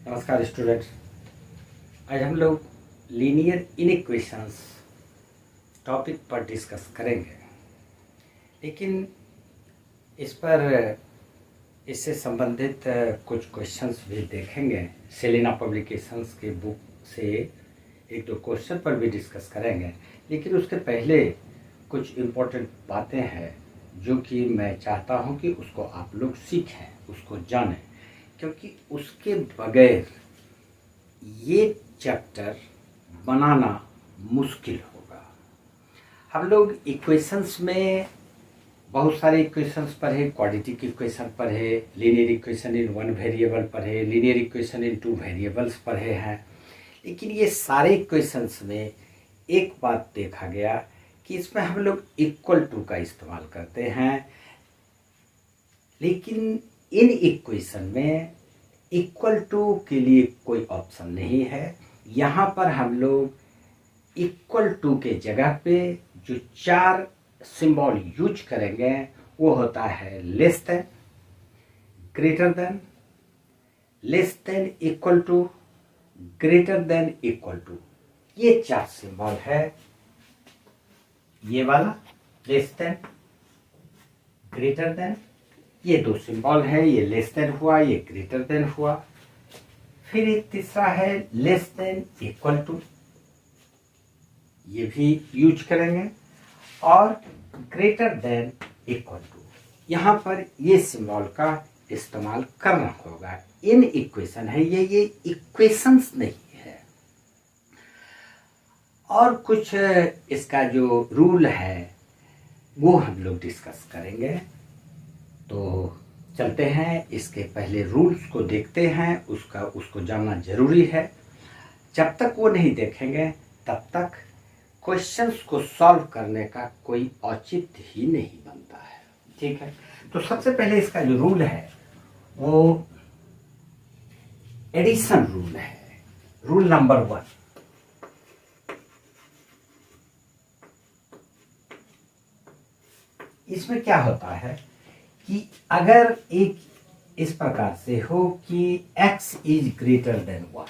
नमस्कार स्टूडेंट्स। आज हम लोग लीनियर इनइक्वेशंस टॉपिक पर डिस्कस करेंगे, लेकिन इस पर इससे संबंधित कुछ क्वेश्चंस भी देखेंगे। सेलिना पब्लिकेशंस के बुक से एक दो क्वेश्चन पर भी डिस्कस करेंगे, लेकिन उसके पहले कुछ इम्पोर्टेंट बातें हैं जो कि मैं चाहता हूं कि उसको आप लोग सीखें, उसको जानें, क्योंकि उसके बगैर ये चैप्टर बनाना मुश्किल होगा। हम लोग इक्वेशंस में बहुत सारे इक्वेशंस पढ़े, क्वाड्रेटिक इक्वेशन पढ़े, linear equation in one variable पढ़े, linear equation in two variables पढ़े हैं, लेकिन ये सारे इक्वेशंस में एक बात देखा गया कि इसमें हम लोग इक्वल टू का इस्तेमाल करते हैं, लेकिन इन इक्वेशन में इक्वल टू के लिए कोई ऑप्शन नहीं है। यहाँ पर हम लोग इक्वल टू के जगह पे जो चार सिंबल यूज करेंगे वो होता है less than, greater than, less than equal to, greater than equal to. ये चार सिंबल है। ये वाला लेस देन, ग्रेटर देन, ये दो सिंबल है, ये लेस देन हुआ, ये ग्रेटर देन हुआ। फिर एक तीसरा है लेस देन इक्वल टू, ये भी यूज करेंगे, और ग्रेटर देन इक्वल टू। यहाँ पर ये सिंबल का इस्तेमाल करना होगा। इन इक्वेशन है, ये इक्वेशंस नहीं है। और कुछ इसका जो रूल है वो हम लोग डिस्कस करेंगे। तो चलते हैं, इसके पहले रूल्स को देखते हैं, उसको जानना जरूरी है। जब तक वो नहीं देखेंगे तब तक क्वेश्चंस को सॉल्व करने का कोई औचित्य ही नहीं बनता है। ठीक है, तो सबसे पहले इसका जो रूल है वो एडिशन रूल है। रूल नंबर 1, इसमें क्या होता है कि अगर एक इस प्रकार से हो कि x is greater than y,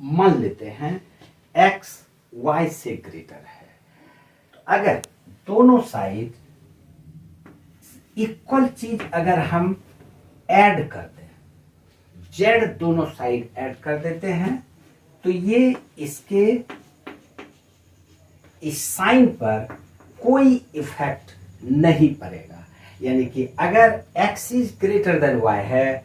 मान लेते हैं x y से ग्रेटर है, तो अगर दोनों साइड इक्वल चीज अगर हम ऐड कर दें, z दोनों साइड ऐड कर देते हैं, तो ये इसके इस साइन पर कोई इफेक्ट नहीं पड़ेगा। यानी कि अगर x is greater than y है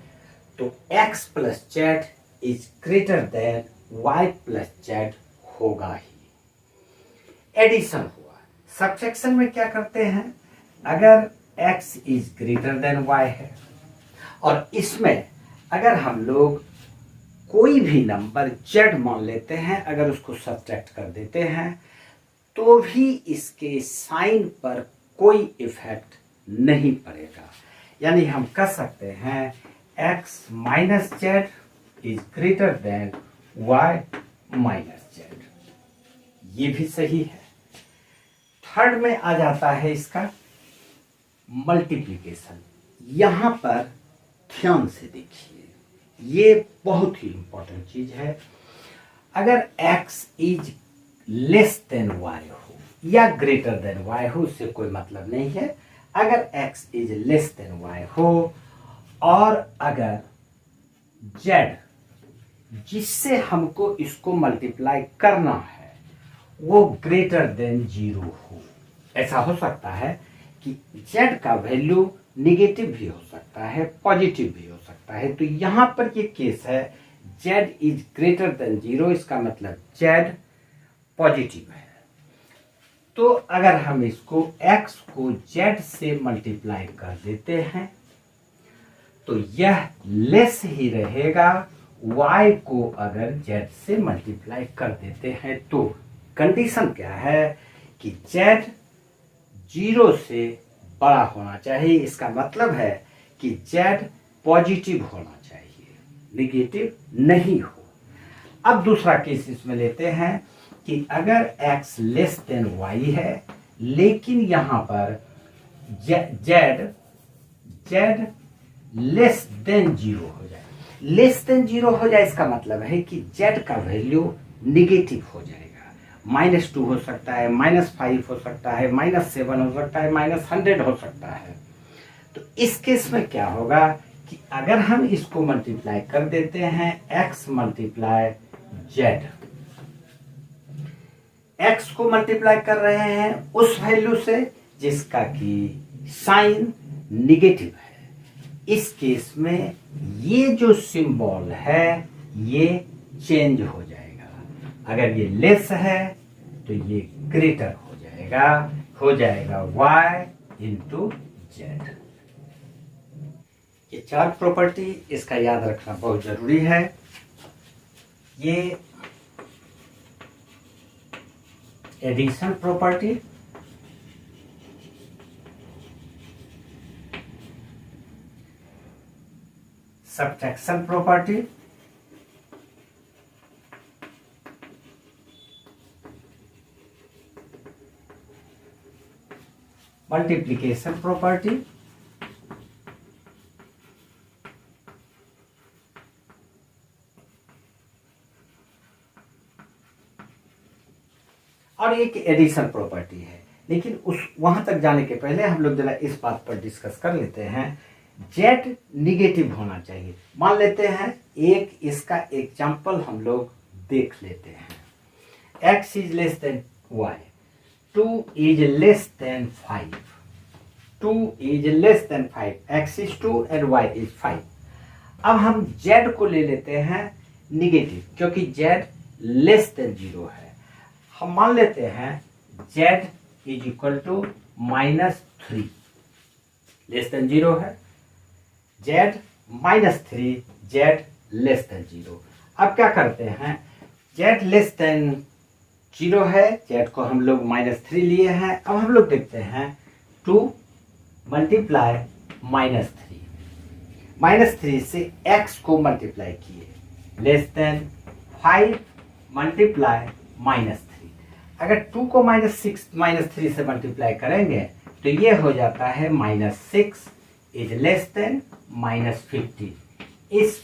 तो x plus Z is greater than y plus Z होगा ही। एडिशन हुआ। सब्ट्रैक्शन में क्या करते हैं, अगर x is greater than y है और इसमें अगर हम लोग कोई भी नंबर z मान लेते हैं, अगर उसको सब्ट्रैक्ट कर देते हैं तो भी इसके साइन पर कोई इफेक्ट नहीं पड़ेगा। यानी हम कह सकते हैं x minus Z is greater than y minus Z. ये भी सही है। थर्ड में आ जाता है इसका मल्टीप्लिकेशन। यहां पर ध्यान से देखिए, ये बहुत ही इंपॉर्टेंट चीज है। अगर x is less then y हो या ग्रेटर देन y हो, उससे कोई मतलब नहीं है। अगर x is less then y हो और अगर z जिससे हमको इसको मल्टीप्लाई करना है वो ग्रेटर देन 0 हो, ऐसा हो सकता है कि z का वैल्यू निगेटिव भी हो सकता है, पॉजिटिव भी हो सकता है। तो यहां पर ये केस है z इज ग्रेटर देन 0, इसका मतलब z पॉजिटिव है। तो अगर हम इसको x को z से मल्टीप्लाई कर देते हैं तो यह लेस ही रहेगा y को अगर z से मल्टीप्लाई कर देते हैं। तो कंडीशन क्या है कि z 0 से बड़ा होना चाहिए। इसका मतलब है कि z पॉजिटिव होना चाहिए, निगेटिव नहीं हो। अब दूसरा केस इसमें लेते हैं कि अगर x लेस देन y है लेकिन यहां पर z लेस देन 0 हो जाए, लेस देन 0 हो जाए इसका मतलब है कि z का वैल्यू निगेटिव हो जाएगा। -2 हो सकता है, -5 हो सकता है, -7 हो सकता है, -100 हो सकता है। तो इस केस में क्या होगा कि अगर हम इसको मल्टीप्लाई कर देते हैं x मल्टीप्लाई z, x को मल्टीप्लाई कर रहे हैं उस वैल्यू से जिसका कि साइन निगेटिव है। इस केस में ये जो सिंबल है ये चेंज हो जाएगा। अगर ये लेस है तो ये ग्रेटर हो जाएगा y इंटू जेड। ये 4 प्रॉपर्टी इसका याद रखना बहुत जरूरी है। ये addition property, subtraction property, multiplication property, और एक एडिशन प्रॉपर्टी है। लेकिन उस वहां तक जाने के पहले हम लोग जरा इस बात पर डिस्कस कर लेते हैं। z निगेटिव होना चाहिए। मान लेते हैं एक इसका एग्जाम्पल हम लोग देख लेते हैं। x is less then y, 2 is less then 5, 2 is less then 5, x is 2 and y is 5। अब हम z को ले लेते हैं निगेटिव क्योंकि z लेस देन 0 है। हम मान लेते हैं z is equal to -3, less than 0 है, z -3, z लेस देन 0। अब क्या करते हैं, z लेस देन 0 है, z को हम लोग -3 लिए हैं। अब हम लोग देखते हैं 2 मल्टीप्लाई -3 से x को मल्टीप्लाई किए, लेस देन 5 मल्टीप्लाई -3। अगर 2 को -3 से मल्टीप्लाई करेंगे तो ये हो जाता है -6 इज लेस देन -15। इस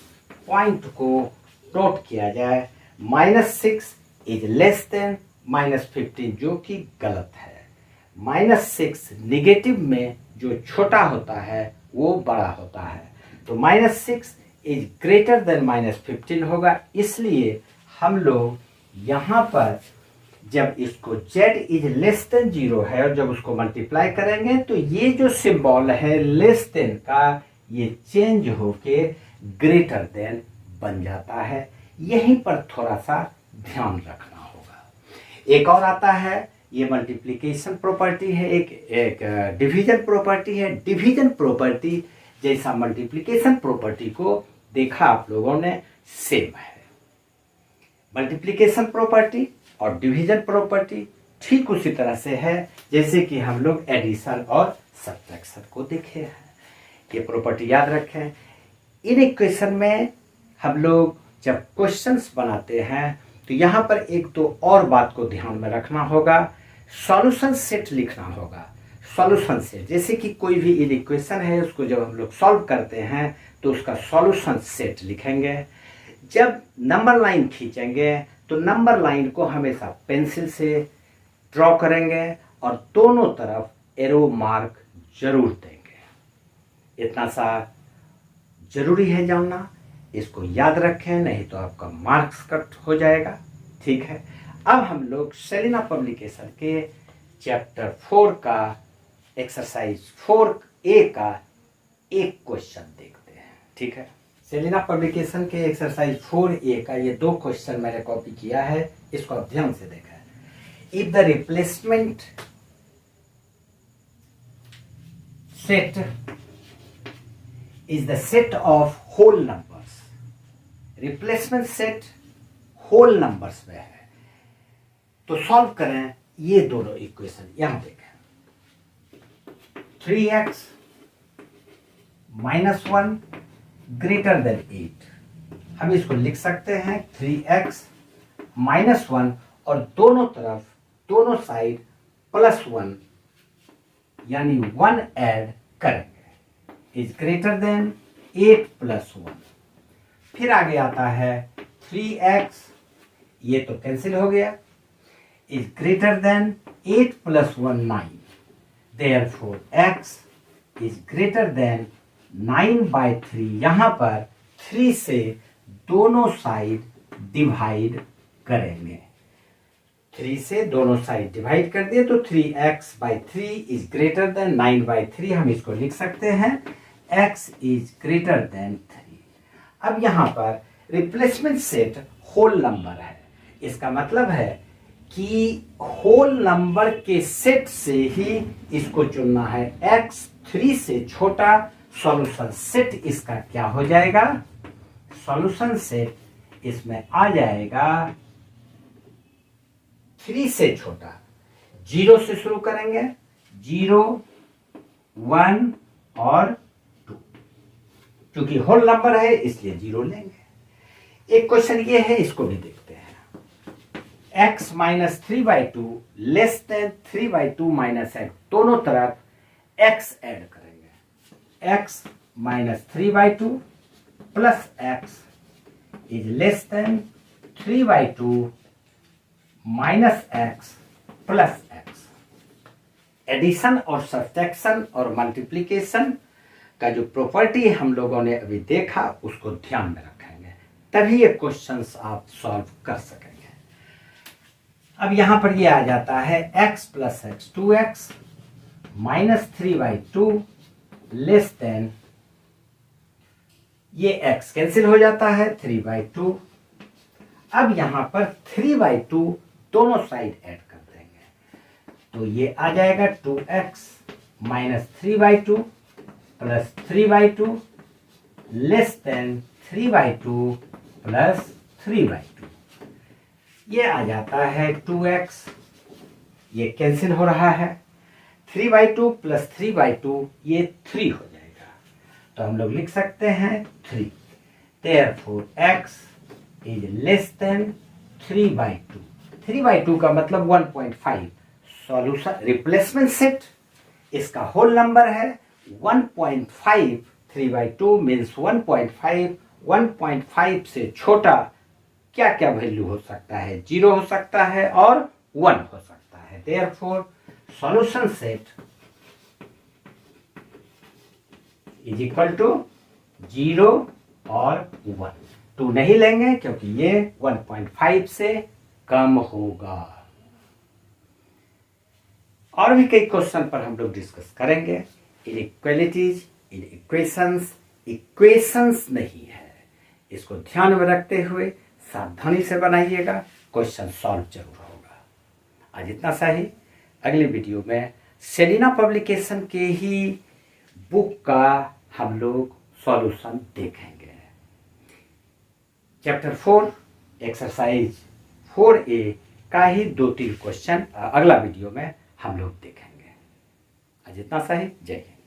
पॉइंट को नोट किया जाए, -6 इज लेस देन -15 जो कि गलत है। -6 निगेटिव में जो छोटा होता है वो बड़ा होता है, तो -6 इज ग्रेटर देन -15 होगा। इसलिए हम लोग यहाँ पर जब इसको z इज लेस देन 0 है और जब उसको मल्टीप्लाई करेंगे तो ये जो सिंबल है लेस देन का ये चेंज होके ग्रेटर देन बन जाता है। यहीं पर थोड़ा सा ध्यान रखना होगा। एक और आता है, ये मल्टीप्लिकेशन प्रॉपर्टी है, एक डिवीजन प्रॉपर्टी है। डिवीजन प्रॉपर्टी जैसा मल्टीप्लिकेशन प्रॉपर्टी को देखा आप लोगों ने, सेम है। मल्टीप्लिकेशन प्रॉपर्टी और डिवीजन प्रॉपर्टी ठीक उसी तरह से है जैसे कि हम लोग एडिशन और सब्ट्रैक्शन को देखे हैं। ये प्रॉपर्टी याद रखें। इन इक्वेशन में हम लोग जब क्वेश्चंस बनाते हैं तो यहाँ पर एक दो और बात को ध्यान में रखना होगा। सॉल्यूशन सेट लिखना होगा। सॉल्यूशन सेट, जैसे कि कोई भी इन इक्वेशन है उसको जब हम लोग सॉल्व करते हैं तो उसका सॉल्यूशन सेट लिखेंगे। जब नंबर लाइन खींचेंगे तो नंबर लाइन को हमेशा पेंसिल से ड्रॉ करेंगे और दोनों तरफ एरो मार्क जरूर देंगे। इतना सा जरूरी है जानना, इसको याद रखें, नहीं तो आपका मार्क्स कट हो जाएगा। ठीक है, अब हम लोग सेलिना पब्लिकेशन के चैप्टर 4 का एक्सरसाइज 4A का एक क्वेश्चन देखते हैं। ठीक है, सेलिना पब्लिकेशन के एक्सरसाइज 4A का ये 2 क्वेश्चन मैंने कॉपी किया है, इसको आप ध्यान से देखा है। If the replacement set is the set of whole numbers, replacement set whole numbers में है, तो सॉल्व करें ये दोनों इक्वेशन। यहां देखें 3x -1 ग्रेटर देन 8, हम इसको लिख सकते हैं 3x -1 और दोनों तरफ दोनों साइड +1 यानी 1 ऐड करेंगे, इज ग्रेटर देन 8 + 1। फिर आगे आता है 3x, ये तो कैंसिल हो गया, is greater than 8 + 1 9, therefore x is greater than 9/3। यहां पर 3 से दोनों साइड डिवाइड करेंगे, 3 से दोनों साइड डिवाइड कर दिए तो 3x/3 इज ग्रेटर देन 9/3। हम इसको लिख सकते हैं x इज ग्रेटर देन 3। अब यहां पर रिप्लेसमेंट सेट होल नंबर है, इसका मतलब है कि होल नंबर के सेट से ही इसको चुनना है। x 3 से छोटा, सॉल्यूशन सेट इसका क्या हो जाएगा, सॉल्यूशन सेट इसमें आ जाएगा 3 से छोटा, 0 से शुरू करेंगे, 0 1 और 2, क्योंकि होल नंबर है इसलिए 0 लेंगे। एक क्वेश्चन ये है, इसको भी देखते हैं। x - 3/2 लेस देन 3/2 - x, दोनों तरफ x ऐड करेंगे, x - 3/2 plus x is less than 3/2 minus x plus x। Addition और सब्ट्रैक्शन और मल्टीप्लिकेशन का जो प्रॉपर्टी हम लोगों ने अभी देखा उसको ध्यान में रखेंगे, तभी ये क्वेश्चंस आप सॉल्व कर सकेंगे। अब यहां पर ये आ जाता है x + x 2x minus 3/2 less than, ये x कैंसिल हो जाता है 3/2। अब यहां पर 3/2 दोनों साइड ऐड कर देंगे तो ये आ जाएगा 2x minus 3/2 plus 3/2 less than 3/2 plus 3/2। ये आ जाता है 2x, ये कैंसिल हो रहा है, 3/2 प्लस 3/2 ये 3 हो जाएगा, तो हम लोग लिख सकते हैं 3। Therefore x is less than 3/2। 3/2 का मतलब 1.5। सॉल्यूशन रिप्लेसमेंट सेट इसका होल नंबर है 1.5, 3/2 मीन्स 1.5। 1.5 से छोटा क्या क्या वैल्यू हो सकता है, 0 हो सकता है और 1 हो सकता है। Therefore solution set is equal to 0 और 1। 2 नहीं लेंगे क्योंकि ये 1.5 से कम होगा। और भी कई क्वेश्चन पर हम लोग डिस्कस करेंगे। इनइक्वालिटीज इन इक्वेशंस, इक्वेशंस नहीं है, इसको ध्यान में रखते हुए सावधानी से बनाइएगा, क्वेश्चन सॉल्व जरूर होगा। आज इतना सा ही, अगली वीडियो में सेलिना पब्लिकेशन के ही बुक का हम लोग सॉल्यूशन देखेंगे। चैप्टर 4 एक्सरसाइज 4A का ही 2-3 क्वेश्चन अगला वीडियो में हम लोग देखेंगे। आज इतना सा ही, जय हिंद।